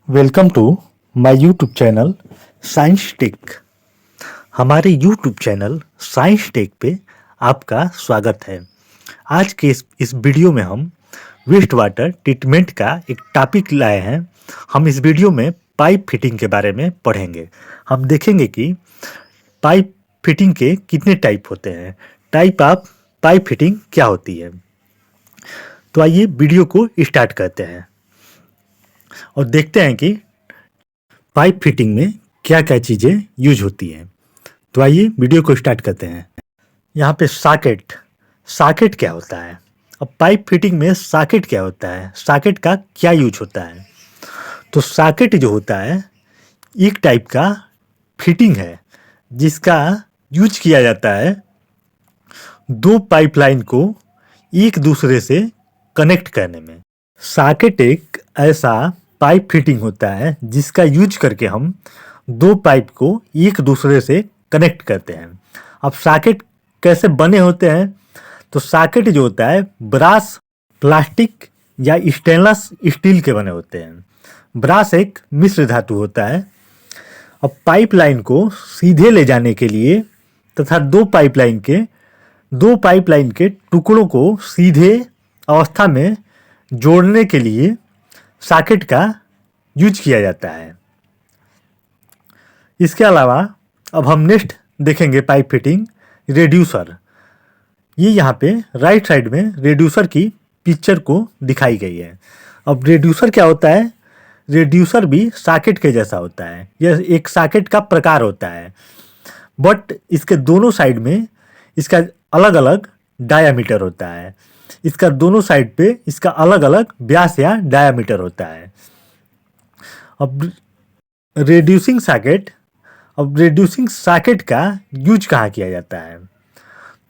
Welcome to my YouTube channel Science Tech. हमारे YouTube channel Science Tech पे आपका स्वागत है। आज के इस वीडियो में हम वेस्ट वाटर ट्रीटमेंट का एक टॉपिक लाए हैं। हम इस वीडियो में पाइप फिटिंग के बारे में पढ़ेंगे। हम देखेंगे कि पाइप फिटिंग के कितने टाइप होते हैं, टाइप ऑफ पाइप फिटिंग क्या होती है। तो आइए वीडियो को स्टार्ट करते हैं और देखते हैं कि पाइप फिटिंग में क्या क्या चीज़ें यूज होती हैं। तो आइए वीडियो को स्टार्ट करते हैं। यहाँ पे सॉकेट, सॉकेट क्या होता है। अब पाइप फिटिंग में सॉकेट क्या होता है, सॉकेट का क्या यूज होता है। तो सॉकेट जो होता है एक टाइप का फिटिंग है जिसका यूज किया जाता है दो पाइपलाइन को एक दूसरे से कनेक्ट करने में। सॉकेट एक ऐसा पाइप फिटिंग होता है जिसका यूज करके हम दो पाइप को एक दूसरे से कनेक्ट करते हैं। अब सॉकेट कैसे बने होते हैं, तो सॉकेट जो होता है ब्रास, प्लास्टिक या स्टेनलेस स्टील के बने होते हैं। ब्रास एक मिश्र धातु होता है। अब पाइपलाइन को सीधे ले जाने के लिए तथा दो पाइपलाइन के टुकड़ों को सीधे अवस्था में जोड़ने के लिए सॉकेट का यूज किया जाता है। इसके अलावा अब हम नेक्स्ट देखेंगे पाइप फिटिंग रेड्यूसर। ये यहाँ पे राइट साइड में रेड्यूसर की पिक्चर को दिखाई गई है। अब रेड्यूसर क्या होता है, रेड्यूसर भी सॉकेट के जैसा होता है। यह एक सॉकेट का प्रकार होता है, बट इसके दोनों साइड में इसका अलग अलग डायामीटर होता है। इसका दोनों साइड पे इसका अलग अलग व्यास या डायामीटर होता है। अब रेड्यूसिंग सॉकेट का यूज कहाँ किया जाता है,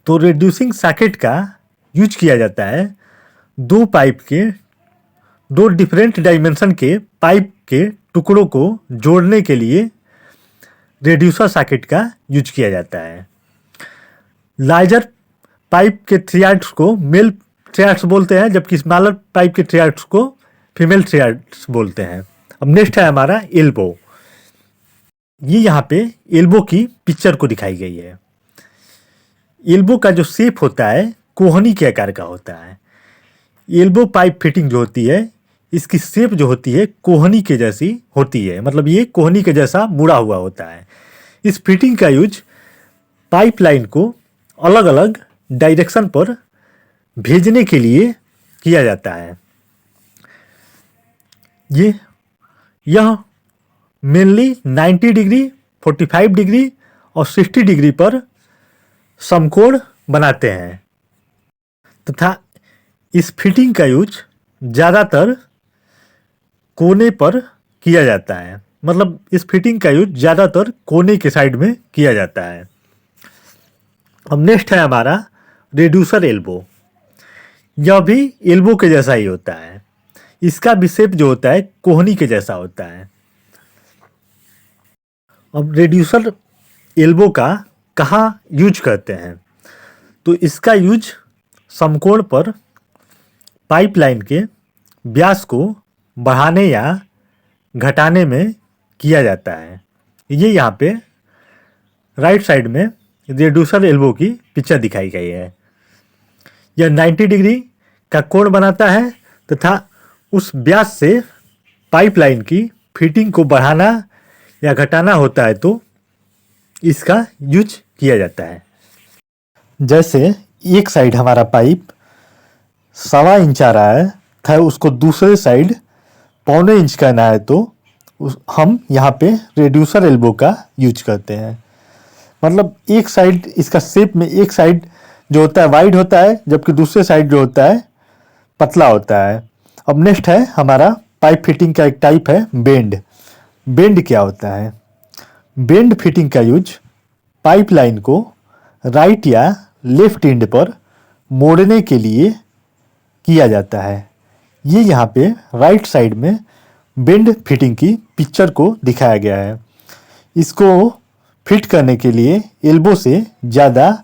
तो रेड्यूसिंग सॉकेट का यूज किया जाता है दो डिफरेंट डायमेंशन के पाइप के टुकड़ों को जोड़ने के लिए रेड्यूसर सॉकेट का यूज किया जाता है। लार्जर पाइप के थ्रेड्स को मेल थ्रेड्स बोलते हैं, जबकि स्मॉलर पाइप के थ्रेड्स को फीमेल थ्रेड्स बोलते हैं। अब नेक्स्ट है हमारा एल्बो। ये यहाँ पे एल्बो की पिक्चर को दिखाई गई है। एल्बो का जो शेप होता है कोहनी के आकार का होता है। एल्बो पाइप फिटिंग जो होती है इसकी शेप जो होती है कोहनी के जैसी होती है, मतलब ये कोहनी के जैसा मुड़ा हुआ होता है। इस फिटिंग का यूज पाइपलाइन को अलग अलग डायरेक्शन पर भेजने के लिए किया जाता है। यह मेनली 90 डिग्री, 45 डिग्री और 60 डिग्री पर समकोण बनाते हैं तथा इस फिटिंग का यूज ज़्यादातर कोने पर किया जाता है। मतलब इस फिटिंग का यूज ज़्यादातर कोने के साइड में किया जाता है। अब नेक्स्ट है हमारा रेड्यूसर एल्बो। यह भी एल्बो के जैसा ही होता है। इसका भी शेप जो होता है कोहनी के जैसा होता है। अब रेड्यूसर एल्बो का कहाँ यूज करते हैं, तो इसका यूज समकोण पर पाइपलाइन के व्यास को बढ़ाने या घटाने में किया जाता है। ये यहाँ पे राइट साइड में रेड्यूसर एल्बो की पिक्चर दिखाई गई है। यह 90 डिग्री का कोण बनाता है तथा उस व्यास से पाइपलाइन की फिटिंग को बढ़ाना या घटाना होता है तो इसका यूज किया जाता है। जैसे एक साइड हमारा पाइप 1.25 इंच आ रहा है था, उसको दूसरे साइड 1.25 इंच करना है तो हम यहाँ पे रेड्यूसर एल्बो का यूज करते हैं। मतलब एक साइड इसका शेप में एक साइड जो होता है वाइड होता है, जबकि दूसरे साइड जो होता है पतला होता है। अब नेक्स्ट है हमारा पाइप फिटिंग का एक टाइप है बेंड। बेंड क्या होता है, बेंड फिटिंग का यूज पाइपलाइन को राइट या लेफ्ट एंड पर मोड़ने के लिए किया जाता है। ये यहाँ पे राइट साइड में बेंड फिटिंग की पिक्चर को दिखाया गया है। इसको फिट करने के लिए एल्बो से ज़्यादा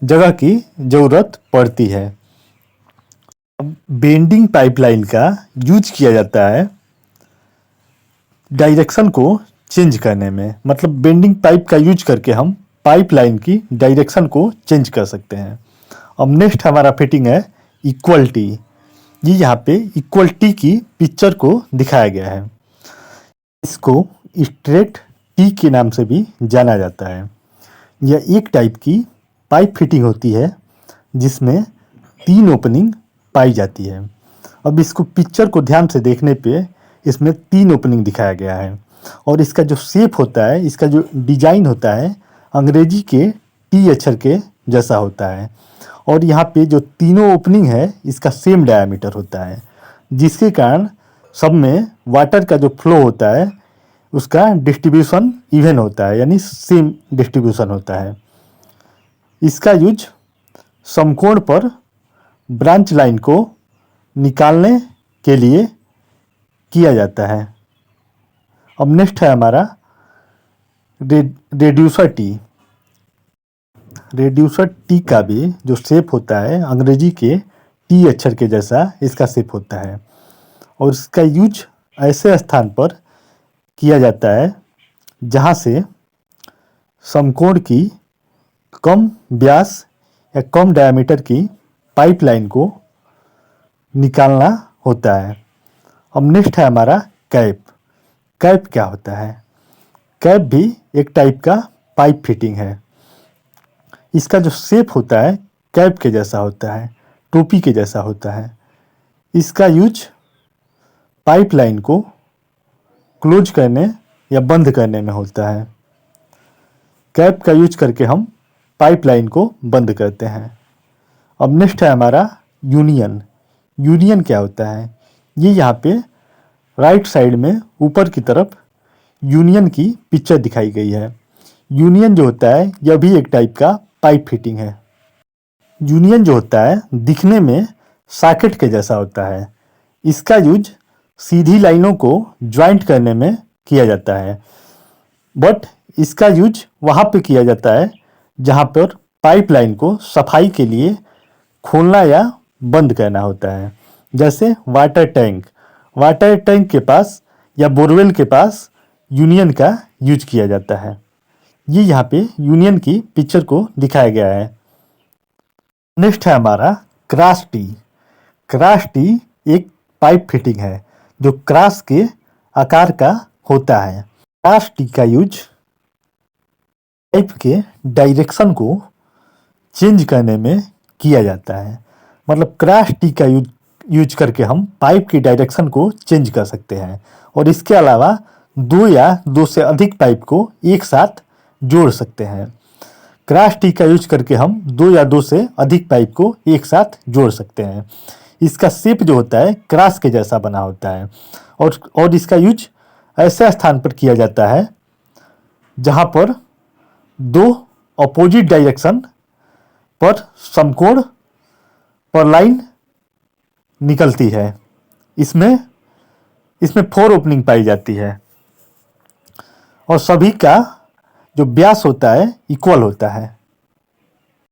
जगह की ज़रूरत पड़ती है। बेंडिंग पाइपलाइन का यूज किया जाता है डायरेक्शन को चेंज करने में, मतलब बेंडिंग पाइप का यूज करके हम पाइपलाइन की डायरेक्शन को चेंज कर सकते हैं। अब नेक्स्ट हमारा फिटिंग है इक्वलिटी। ये यहाँ पे इक्वलिटी की पिक्चर को दिखाया गया है। इसको स्ट्रेट टी के नाम से भी जाना जाता है। यह एक टाइप की पाइप फिटिंग होती है जिसमें 3 ओपनिंग पाई जाती है। अब इसको पिक्चर को ध्यान से देखने पे इसमें 3 ओपनिंग दिखाया गया है और इसका जो शेप होता है, इसका जो डिजाइन होता है अंग्रेजी के टी अक्षर के जैसा होता है। और यहाँ पे जो तीनों ओपनिंग है इसका सेम डायमीटर होता है, जिसके कारण सब में वाटर का जो फ्लो होता है उसका डिस्ट्रीब्यूशन इवन होता है, यानी सेम डिस्ट्रीब्यूशन होता है। इसका यूज समकोण पर ब्रांच लाइन को निकालने के लिए किया जाता है। अब नेक्स्ट है हमारा रेड्यूसर टी। रेड्यूसर टी का भी जो शेप होता है अंग्रेजी के टी अक्षर के जैसा इसका शेप होता है और इसका यूज ऐसे स्थान पर किया जाता है जहाँ से समकोण की कम व्यास या कम डायमीटर की पाइपलाइन को निकालना होता है। अब नेक्स्ट है हमारा कैप। कैप क्या होता है? कैप भी एक टाइप का पाइप फिटिंग है। इसका जो शेप होता है कैप के जैसा होता है, टोपी के जैसा होता है। इसका यूज पाइपलाइन को क्लोज करने या बंद करने में होता है। कैप का यूज करके हम पाइपलाइन को बंद करते हैं। अब नेक्स्ट है हमारा यूनियन। यूनियन क्या होता है? ये यहाँ पे राइट साइड में ऊपर की तरफ यूनियन की पिक्चर दिखाई गई है। यूनियन जो होता है यह भी एक टाइप का पाइप फिटिंग है। यूनियन जो होता है दिखने में सॉकेट के जैसा होता है। इसका यूज सीधी लाइनों को ज्वाइंट करने में किया जाता है, बट इसका यूज वहाँ पे किया जाता है जहाँ पर पाइपलाइन को सफाई के लिए खोलना या बंद करना होता है। जैसे वाटर टैंक, वाटर टैंक के पास या बोरवेल के पास यूनियन का यूज किया जाता है। ये यहाँ पे यूनियन की पिक्चर को दिखाया गया है। नेक्स्ट है हमारा क्रॉस टी। क्रॉस टी एक पाइप फिटिंग है जो क्रॉस के आकार का होता है। क्रॉस टी का यूज पाइप के डायरेक्शन को चेंज करने में किया जाता है। मतलब क्रॉस टी का यूज करके हम पाइप की डायरेक्शन को चेंज कर सकते हैं और इसके अलावा 2 या 2 से अधिक पाइप को एक साथ जोड़ सकते हैं। क्रॉस टी का यूज करके हम 2 या 2 से अधिक पाइप को एक साथ जोड़ सकते हैं। इसका शेप जो होता है क्रॉस के जैसा बना होता है और इसका यूज ऐसे स्थान पर किया जाता है जहाँ पर 2 अपोजिट डायरेक्शन पर समकोण पर लाइन निकलती है। इसमें 4 ओपनिंग पाई जाती है और सभी का जो व्यास होता है इक्वल होता है।